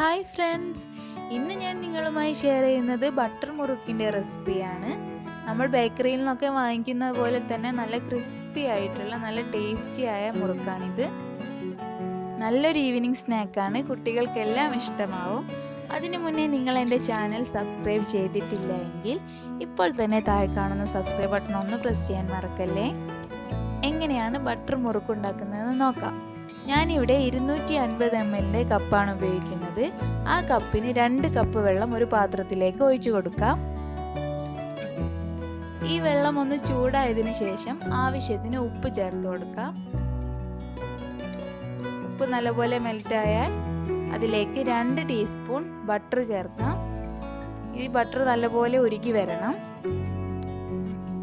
Hi friends, ഇന്ന് ഞാൻ നിങ്ങളുമായി ഷെയർ ചെയ്യുന്നത് ബട്ടർ മുറുക്കിൻ്റെ റെസിപ്പിയാണ്. നമ്മൾ ബേക്കറിയിൽ നിന്നൊക്കെ വാങ്ങിക്കുന്നത് പോലെ തന്നെ നല്ല ക്രിസ്പി ആയിട്ടുള്ള നല്ല ടേസ്റ്റി ആയ മുറുക്കാണിത്. നല്ലൊരു ഈവനിങ് സ്നാക്കാണ്, കുട്ടികൾക്കെല്ലാം ഇഷ്ടമാവും. അതിനു മുന്നേ നിങ്ങൾ എൻ്റെ ചാനൽ സബ്സ്ക്രൈബ് ചെയ്തിട്ടില്ല എങ്കിൽ ഇപ്പോൾ തന്നെ താഴെ കാണുന്ന സബ്സ്ക്രൈബ് ബട്ടൺ ഒന്ന് പ്രസ് ചെയ്യാൻ മറക്കല്ലേ. എങ്ങനെയാണ് ബട്ടർ മുറുക്ക് ഉണ്ടാക്കുന്നതെന്ന് നോക്കാം. ഞാനിവിടെ 250 ml കപ്പാണ് ഉപയോഗിക്കുന്നത്. ആ കപ്പിന് 2 കപ്പ് വെള്ളം ഒരു പാത്രത്തിലേക്ക് ഒഴിച്ചു കൊടുക്കാം. ഈ വെള്ളം ഒന്ന് ചൂടായതിനു ശേഷം ആവശ്യത്തിന് ഉപ്പ് ചേർത്ത് കൊടുക്കാം. ഉപ്പ് നല്ലപോലെ മെൽറ്റായാൽ അതിലേക്ക് 2 ടീസ്പൂൺ ബട്ടർ ചേർക്കാം. ഈ ബട്ടർ നല്ലപോലെ ഉരുക്കി വരണം.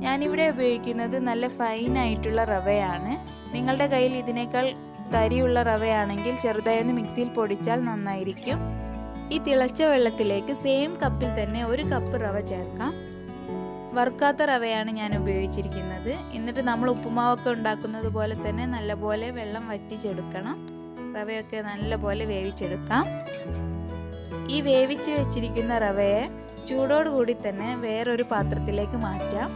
ഞാനിവിടെ ഉപയോഗിക്കുന്നത് നല്ല ഫൈനായിട്ടുള്ള റവയാണ്. നിങ്ങളുടെ കയ്യിൽ ഇതിനേക്കാൾ തരിയുള്ള റവയാണെങ്കിൽ ചെറുതായൊന്ന് മിക്സിയിൽ പൊടിച്ചാൽ നന്നായിരിക്കും. ഈ തിളച്ച വെള്ളത്തിലേക്ക് സെയിം കപ്പിൽ തന്നെ 1 കപ്പ് റവ ചേർക്കാം. വറുക്കാത്ത റവയാണ് ഞാൻ ഉപയോഗിച്ചിരിക്കുന്നത്. എന്നിട്ട് നമ്മൾ ഉപ്പുമാവൊക്കെ ഉണ്ടാക്കുന്നത് പോലെ തന്നെ നല്ലപോലെ വെള്ളം വറ്റിച്ചെടുക്കണം. റവയൊക്കെ നല്ലപോലെ വേവിച്ചെടുക്കാം. ഈ വേവിച്ച് വെച്ചിരിക്കുന്ന റവയെ ചൂടോടുകൂടി തന്നെ വേറൊരു പാത്രത്തിലേക്ക് മാറ്റാം.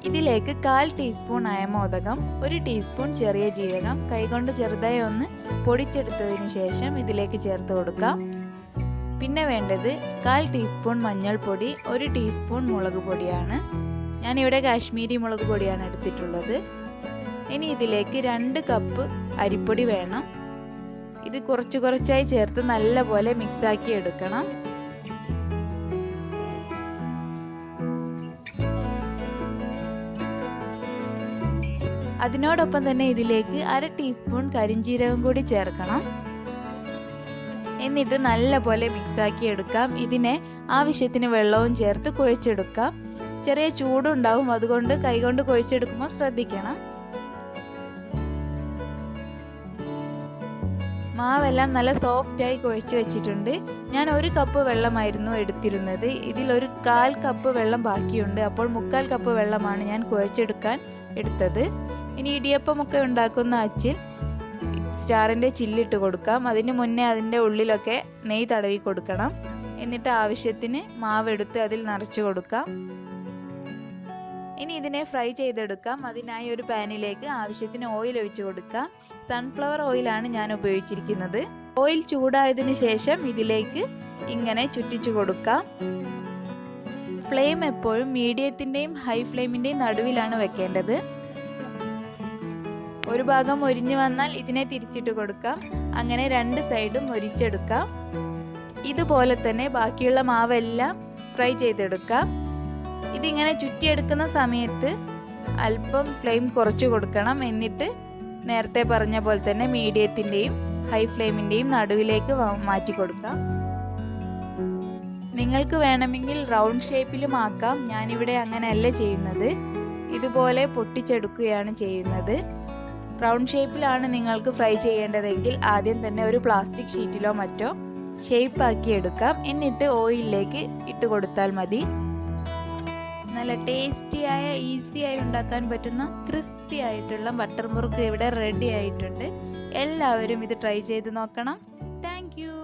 ഇതിലേക്ക് 1/4 ടീസ്പൂൺ അയമോദകം, 1 ടീസ്പൂൺ ചെറിയ ജീരകം കൈകൊണ്ട് ചെറുതായി ഒന്ന് പൊടിച്ചെടുത്തതിന് ശേഷം ഇതിലേക്ക് ചേർത്ത് കൊടുക്കാം. പിന്നെ വേണ്ടത് 1/4 ടീസ്പൂൺ മഞ്ഞൾപ്പൊടി, 1 ടീസ്പൂൺ മുളക് പൊടിയാണ്. ഞാനിവിടെ കാശ്മീരി മുളക് പൊടിയാണ് എടുത്തിട്ടുള്ളത്. ഇനി ഇതിലേക്ക് 2 കപ്പ് അരിപ്പൊടി വേണം. ഇത് കുറച്ചായി ചേർത്ത് നല്ലപോലെ മിക്സാക്കി എടുക്കണം. അതിനോടൊപ്പം തന്നെ ഇതിലേക്ക് 1/2 ടീസ്പൂൺ കരിഞ്ജീരകം കൂടി ചേർക്കണം. എന്നിട്ട് നല്ലപോലെ മിക്സാക്കി എടുക്കാം. ഇതിനെ ആവശ്യത്തിന് വെള്ളവും ചേർത്ത് കുഴച്ചെടുക്കാം. ചെറിയ ചൂടുണ്ടാവും, അതുകൊണ്ട് കൈകൊണ്ട് കുഴച്ചെടുക്കുമ്പോൾ ശ്രദ്ധിക്കണം. മാവെല്ലാം നല്ല സോഫ്റ്റായി കുഴച്ച് വെച്ചിട്ടുണ്ട്. ഞാൻ 1 കപ്പ് വെള്ളമായിരുന്നു എടുത്തിരുന്നത്. ഇതിൽ 1/4 കപ്പ് വെള്ളം ബാക്കിയുണ്ട്. അപ്പോൾ 1/4 കപ്പ് വെള്ളമാണ് ഞാൻ കുഴച്ചെടുക്കാൻ എടുത്തത്. ഇനി ഇടിയപ്പമൊക്കെ ഉണ്ടാക്കുന്ന അച്ചിൽ സ്റ്റാറിൻ്റെ ചില്ലിട്ട് കൊടുക്കാം. അതിന് മുന്നേ അതിൻ്റെ ഉള്ളിലൊക്കെ നെയ്യ് തടവി കൊടുക്കണം. എന്നിട്ട് ആവശ്യത്തിന് മാവെടുത്ത് അതിൽ നിറച്ച് കൊടുക്കാം. ഇനി ഇതിനെ ഫ്രൈ ചെയ്തെടുക്കാം. അതിനായി ഒരു പാനിലേക്ക് ആവശ്യത്തിന് ഓയിൽ ഒഴിച്ചു കൊടുക്കാം. സൺഫ്ലവർ ഓയിലാണ് ഞാൻ ഉപയോഗിച്ചിരിക്കുന്നത്. ഓയിൽ ചൂടായതിനു ശേഷം ഇതിലേക്ക് ഇങ്ങനെ ചുറ്റിച്ചു കൊടുക്കാം. ഫ്ലെയിം എപ്പോഴും മീഡിയത്തിൻ്റെയും ഹൈ ഫ്ലെയിമിൻ്റെയും നടുവിലാണ് വെക്കേണ്ടത്. ഒരു ഭാഗം മൊരിഞ്ഞു വന്നാൽ ഇതിനെ തിരിച്ചിട്ട് കൊടുക്കാം. അങ്ങനെ 2 സൈഡും മൊരിച്ചെടുക്കാം. ഇതുപോലെ തന്നെ ബാക്കിയുള്ള മാവെല്ലാം ഫ്രൈ ചെയ്തെടുക്കാം. ഇതിങ്ങനെ ചുറ്റിയെടുക്കുന്ന സമയത്ത് അല്പം ഫ്ലെയിം കുറച്ച് കൊടുക്കണം. എന്നിട്ട് നേരത്തെ പറഞ്ഞ പോലെ തന്നെ മീഡിയത്തിൻ്റെയും ഹൈ ഫ്ലെയിമിൻ്റെയും നടുവിലേക്ക് മാറ്റി കൊടുക്കാം. നിങ്ങൾക്ക് വേണമെങ്കിൽ റൗണ്ട് ഷേപ്പിലും ആക്കാം. ഞാനിവിടെ അങ്ങനെയല്ല ചെയ്യുന്നത്. ഇതുപോലെ പൊട്ടിച്ചെടുക്കുകയാണ് ചെയ്യുന്നത്. റൗണ്ട് ഷേപ്പിലാണ് നിങ്ങൾക്ക് ഫ്രൈ ചെയ്യേണ്ടതെങ്കിൽ ആദ്യം തന്നെ ഒരു പ്ലാസ്റ്റിക് ഷീറ്റിലോ മറ്റോ ഷേപ്പാക്കി എടുക്കാം. എന്നിട്ട് ഓയിലിലേക്ക് ഇട്ട് കൊടുത്താൽ മതി. നല്ല ടേസ്റ്റിയായ ഈസിയായി ഉണ്ടാക്കാൻ പറ്റുന്ന ക്രിസ്പി ആയിട്ടുള്ള ബട്ടർ മുറുക്ക് ഇവിടെ റെഡി ആയിട്ടുണ്ട്. എല്ലാവരും ഇത് ട്രൈ ചെയ്ത് നോക്കണം. Thank you.